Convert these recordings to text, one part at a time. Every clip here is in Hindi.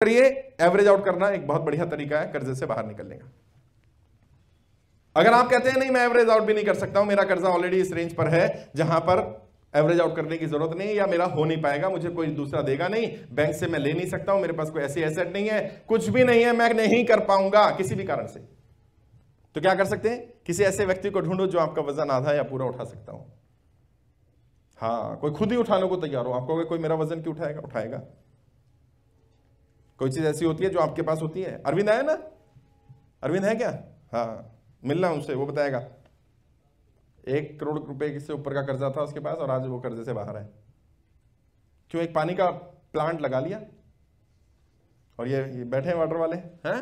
करिए, एवरेज आउट करना एक बहुत बढ़िया तरीका है कर्जे से बाहर निकलने का। अगर आप कहते हैं नहीं मैं एवरेज आउट भी नहीं कर सकता हूं, मेरा कर्जा ऑलरेडी इस रेंज पर है जहां पर एवरेज आउट करने की जरूरत नहीं, या मेरा हो नहीं पाएगा, मुझे कोई दूसरा देगा नहीं, बैंक से मैं ले नहीं सकता हूं, मेरे पास कोई ऐसी एसेट नहीं है, कुछ भी नहीं है, मैं नहीं कर पाऊंगा किसी भी कारण से, तो क्या कर सकते हैं? किसी ऐसे व्यक्ति को ढूंढो जो आपका वजन आधा या पूरा उठा सकता हो। हाँ, कोई खुद ही उठाने को तैयार हो। आपको कोई मेरा वजन क्यों उठाएगा? उठाएगा। कोई चीज ऐसी होती है जो आपके पास होती है। अरविंद आया ना? अरविंद है क्या? हाँ, मिलना उनसे, वो बताएगा। 1 करोड़ रुपए से ऊपर का कर्जा था उसके पास और आज वो कर्जे से बाहर है। क्यों? एक पानी का प्लांट लगा लिया। और ये बैठे हैं वाटर वाले हैं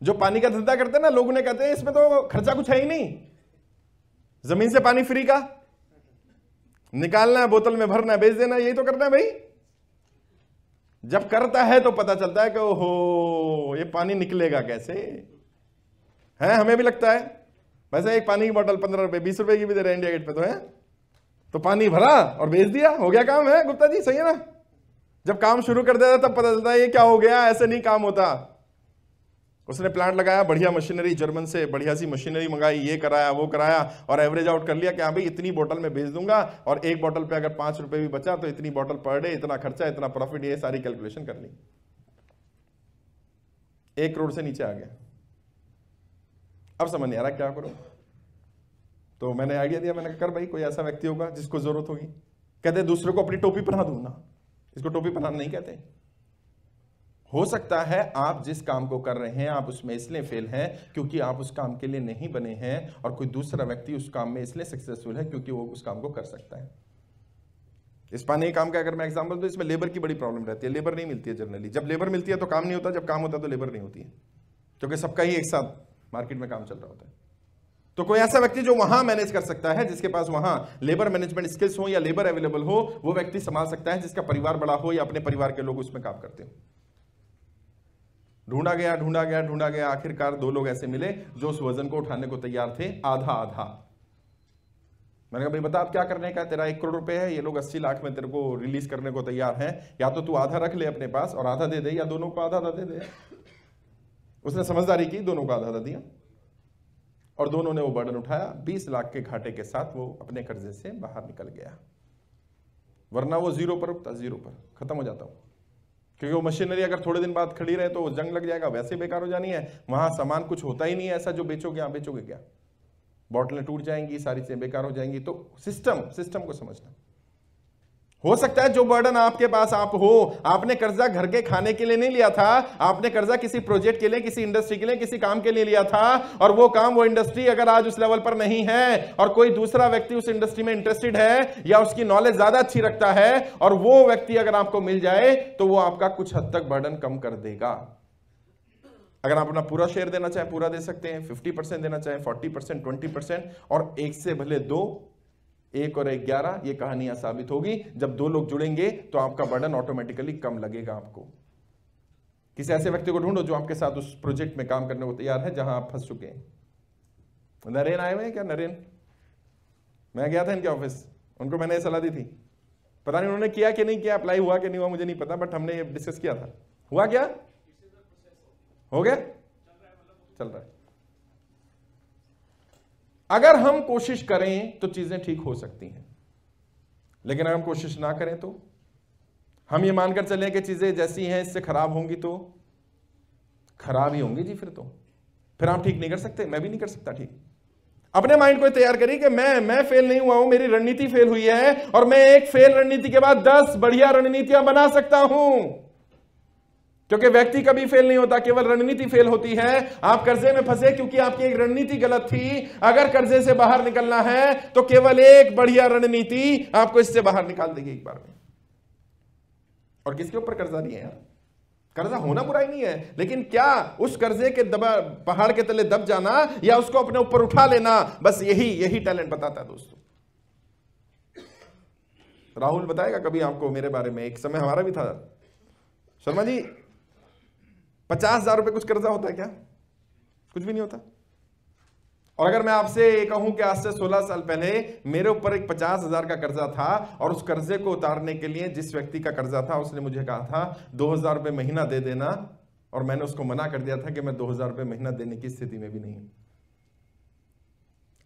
जो पानी का धंधा करते हैं ना, लोग उन्हें कहते हैं इसमें तो खर्चा कुछ है ही नहीं, जमीन से पानी फ्री का निकालना है, बोतल में भरना है, बेच देना, यही तो करना है भाई। जब करता है तो पता चलता है कि ओहो ये पानी निकलेगा कैसे है। हमें भी लगता है। वैसे एक पानी की बोतल 15 रुपए 20 रुपए की भी दे रहे हैं इंडिया गेट पे, तो है तो पानी भरा और बेच दिया, हो गया काम। है गुप्ता जी? सही है ना? जब काम शुरू कर देता तब पता चलता है ये क्या हो गया, ऐसे नहीं काम होता। उसने प्लांट लगाया, बढ़िया मशीनरी, जर्मन से बढ़िया सी मशीनरी मंगाई, ये कराया वो कराया, और एवरेज आउट कर लिया कि हाँ भाई इतनी बोतल में बेच दूंगा, और एक बोतल पे अगर 5 रुपए भी बचा तो इतनी बोतल पर डे, इतना खर्चा, इतना प्रॉफिट, ये सारी कैलकुलेशन कर ली। 1 करोड़ से नीचे आ गया। अब समझ नहीं आ रहा क्या करूं। तो मैंने आइडिया दिया, मैंने कहा कर भाई कोई ऐसा व्यक्ति होगा जिसको जरूरत होगी। कहते दूसरे को अपनी टोपी पहना दूं ना, इसको टोपी पहनाना नहीं कहते। हो सकता है आप जिस काम को कर रहे हैं आप उसमें इसलिए फेल हैं क्योंकि आप उस काम के लिए नहीं बने हैं, और कोई दूसरा व्यक्ति उस काम में इसलिए सक्सेसफुल है क्योंकि वो उस काम को कर सकता है। इस पानी काम का अगर मैं एग्जांपल दूं, इसमें लेबर की बड़ी प्रॉब्लम रहती है। लेबर नहीं मिलती है जनरली। जब लेबर मिलती है तो काम नहीं होता, जब काम होता है तो लेबर नहीं होती है, क्योंकि सबका ही एक साथ मार्केट में काम चल रहा होता है। तो कोई ऐसा व्यक्ति जो वहां मैनेज कर सकता है, जिसके पास वहां लेबर मैनेजमेंट स्किल्स हो या लेबर अवेलेबल हो, वो व्यक्ति संभाल सकता है। जिसका परिवार बड़ा हो या अपने परिवार के लोग उसमें काम करते हो। ढूंढा गया ढूंढा गया ढूंढा गया, आखिरकार 2 लोग ऐसे मिले जो उस वजन को उठाने को तैयार थे, आधा आधा। मैंने कहा भाई बता आप क्या करने का, तेरा 1 करोड़ रुपए है, ये लोग 80 लाख में तेरे को रिलीज करने को तैयार हैं, या तो तू आधा रख ले अपने पास और आधा दे दे, या दोनों को आधा आधा दे दे। उसने समझदारी की, दोनों को आधा आधा दिया, और दोनों ने वो बर्डन उठाया। 20 लाख के घाटे के साथ वो अपने कर्जे से बाहर निकल गया। वरना वो जीरो पर उठता, जीरो पर खत्म हो जाता हूं। क्योंकि वो मशीनरी अगर थोड़े दिन बाद खड़ी रहे तो जंग लग जाएगा, वैसे बेकार हो जानी है। वहां सामान कुछ होता ही नहीं है ऐसा जो बेचोगे, आप बेचोगे क्या? बॉटलें टूट जाएंगी, सारी चीजें बेकार हो जाएंगी। तो सिस्टम को समझना। हो सकता है जो बर्डन आपके पास आप हो, आपने कर्जा घर के खाने के लिए नहीं लिया था, आपने कर्जा किसी प्रोजेक्ट के लिए, किसी इंडस्ट्री के लिए, किसी काम के लिए लिया था, और वो काम, वो इंडस्ट्री अगर आज उस लेवल पर नहीं है और कोई दूसरा व्यक्ति उस इंडस्ट्री में इंटरेस्टेड है या उसकी नॉलेज ज्यादा अच्छी रखता है, और वो व्यक्ति अगर आपको मिल जाए तो वो आपका कुछ हद तक बर्डन कम कर देगा। अगर आप अपना पूरा शेयर देना चाहें पूरा दे सकते हैं, 50% देना चाहें 40%, 20%, और 1 से भले 2, 1 और 1 11, ये कहानियां साबित होगी। जब 2 लोग जुड़ेंगे तो आपका बर्डन ऑटोमेटिकली कम लगेगा आपको। किसी ऐसे व्यक्ति को ढूंढो जो आपके साथ उस प्रोजेक्ट में काम करने को तैयार है जहां आप फंस चुके हैं। नरेन आए हुए हैं क्या? नरेन, मैं गया था इनके ऑफिस, उनको मैंने सलाह दी थी, पता नहीं उन्होंने किया कि नहीं किया, अप्लाई हुआ कि नहीं हुआ मुझे नहीं पता, बट हमने ये डिस्कस किया था। हुआ क्या? हो गया? चल रहा है। अगर हम कोशिश करें तो चीजें ठीक हो सकती हैं, लेकिन अगर हम कोशिश ना करें तो हम ये मानकर चले कि चीजें जैसी हैं इससे खराब होंगी तो खराब ही होंगी जी। फिर आप ठीक नहीं कर सकते, मैं भी नहीं कर सकता ठीक। अपने माइंड को तैयार करिए कि मैं फेल नहीं हुआ हूं, मेरी रणनीति फेल हुई है, और मैं एक फेल रणनीति के बाद 10 बढ़िया रणनीतियां बना सकता हूं। क्योंकि व्यक्ति कभी फेल नहीं होता, केवल रणनीति फेल होती है। आप कर्जे में फंसे क्योंकि आपकी एक रणनीति गलत थी। अगर कर्जे से बाहर निकलना है तो केवल एक बढ़िया रणनीति आपको इससे बाहर निकाल देगी एक बार में। और किसके ऊपर कर्जा नहीं है यार? कर्जा होना बुराई नहीं है, लेकिन क्या उस कर्जे के पहाड़ के तले दब जाना या उसको अपने ऊपर उठा लेना, बस यही टैलेंट बताता है दोस्तों। राहुल बताएगा कभी आपको मेरे बारे में। एक समय हमारा भी था, शर्मा जी, 50,000 रुपए कुछ कर्जा होता है क्या? कुछ भी नहीं होता। और अगर मैं आपसे ये कहूं कि आज से 16 साल पहले मेरे ऊपर एक 50,000 का कर्जा था और उस कर्जे को उतारने के लिए जिस व्यक्ति का कर्जा था उसने मुझे कहा था 2,000 रुपये महीना दे देना, और मैंने उसको मना कर दिया था कि मैं 2,000 रुपये महीना देने की स्थिति में भी नहीं हूं।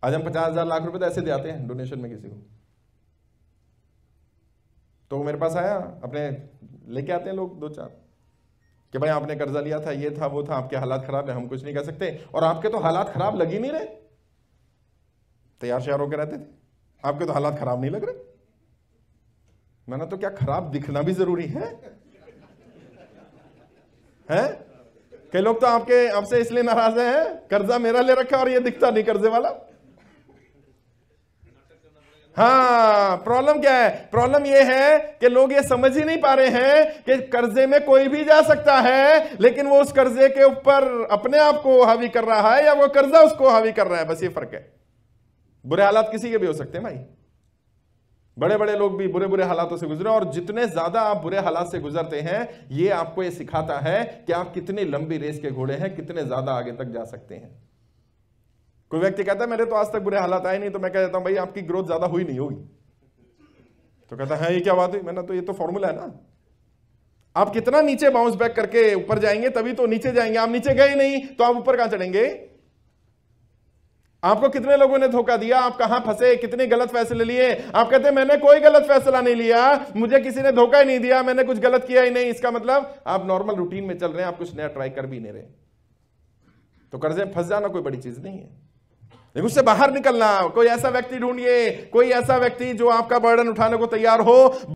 आज हम 50,000 लाख रुपए तो ऐसे दे आते हैं डोनेशन में किसी को, तो मेरे पास आया, अपने लेके आते हैं लोग 2-4 कि भाई आपने कर्जा लिया था, ये था वो था, आपके हालात खराब है, हम कुछ नहीं कर सकते। और आपके तो हालात खराब लग ही नहीं रहे, तैयार श्यार होकर रहते थे, आपके तो हालात खराब नहीं लग रहे। मैंने तो क्या खराब दिखना भी जरूरी है? कई लोग तो आपसे इसलिए नाराज हैं, कर्जा मेरा ले रखा और ये दिखता नहीं कर्जे वाला। हाँ, प्रॉब्लम क्या है? प्रॉब्लम ये है कि लोग ये समझ ही नहीं पा रहे हैं कि कर्जे में कोई भी जा सकता है, लेकिन वो उस कर्जे के ऊपर अपने आप को हावी कर रहा है या वो कर्जा उसको हावी कर रहा है, बस ये फर्क है। बुरे हालात किसी के भी हो सकते हैं भाई, बड़े बड़े लोग भी बुरे बुरे हालातों से गुजरे, और जितने ज्यादा आप बुरे हालात से गुजरते हैं ये आपको ये सिखाता है कि आप कितनी लंबी रेस के घोड़े हैं, कितने ज्यादा आगे तक जा सकते हैं। कोई व्यक्ति कहता है मेरे तो आज तक बुरे हालात आए नहीं, तो मैं कह देता हूं भाई आपकी ग्रोथ ज्यादा हुई नहीं होगी। तो कहता है ये क्या बात हुई? मैंने तो ये तो फॉर्मूला है ना, आप कितना नीचे बाउंस बैक करके ऊपर जाएंगे तभी तो नीचे जाएंगे। आप नीचे गए नहीं तो आप ऊपर कहां चढ़ेंगे? आपको कितने लोगों ने धोखा दिया, आप कहां फंसे, कितने गलत फैसले लिए। आप कहते हैं मैंने कोई गलत फैसला नहीं लिया, मुझे किसी ने धोखा ही नहीं दिया, मैंने कुछ गलत किया ही नहीं। इसका मतलब आप नॉर्मल रूटीन में चल रहे हैं, आप कुछ नया ट्राई कर भी नहीं रहे। तो कर्जे फंस जाना कोई बड़ी चीज नहीं है, लेकिन उससे बाहर निकलना, कोई ऐसा व्यक्ति ढूंढिए, कोई ऐसा व्यक्ति जो आपका बर्डन उठाने को तैयार हो।